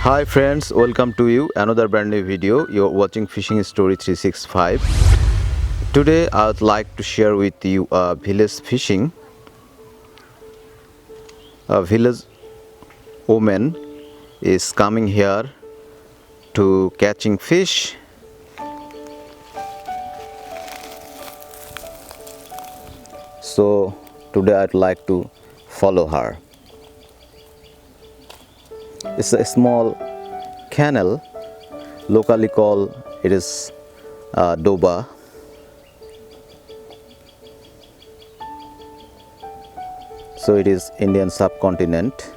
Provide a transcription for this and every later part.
Hi friends, welcome to you another brand new video. You're watching Fishing Story 365. Today I would like to share with you village fishing. A village woman is coming here to catching fish. So today I'd like to follow her. It's a small canal, locally called it is Doba. So it is Indian subcontinent.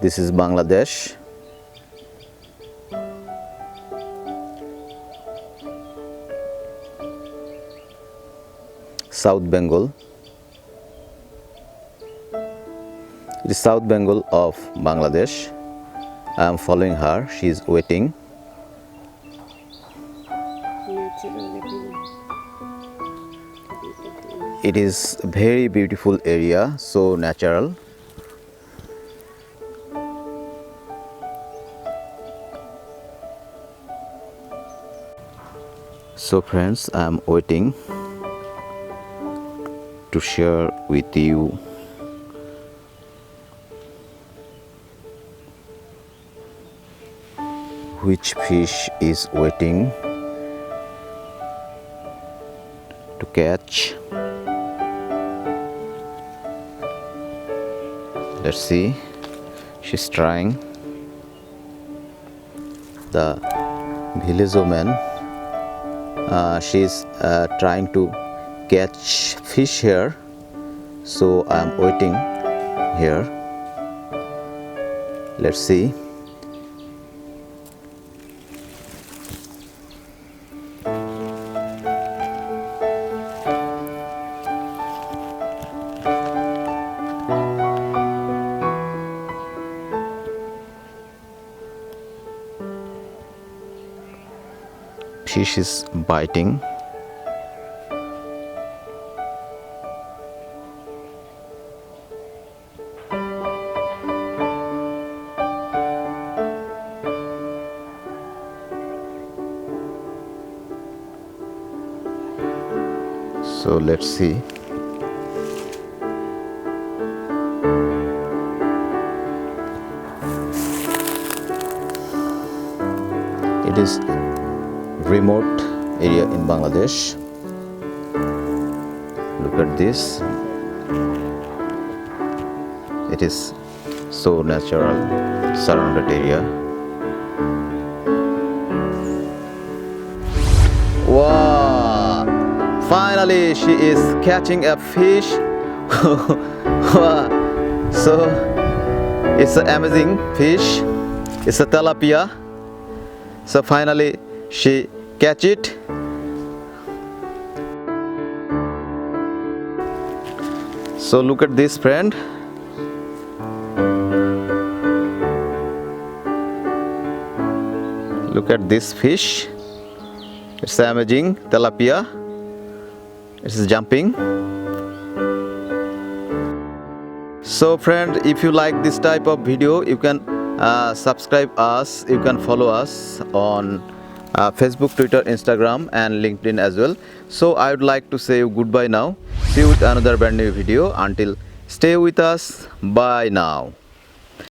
This is Bangladesh. South Bengal. It is South Bengal of Bangladesh. I am following her. She is waiting. It is a very beautiful area, so natural. So friends, I am waiting to share with you which fish is waiting to catch. Let's see. She's trying. The village woman, she's trying to catch fish here, so I am waiting here. Let's see. Fish is biting. So let's see. It is remote area in Bangladesh. Look at this. It is so natural, surrounded area. Wow! Finally, she is catching a fish. Wow. So it's an amazing fish. It's a tilapia. So finally, she catch it. So look at this, friend. Look at this fish. It's amazing tilapia. It's jumping. So friend, if you like this type of video, you can subscribe us. You can follow us on Facebook, Twitter, Instagram and LinkedIn as well. So I would like to say goodbye now. See you with another brand new video. Until stay with us. Bye now.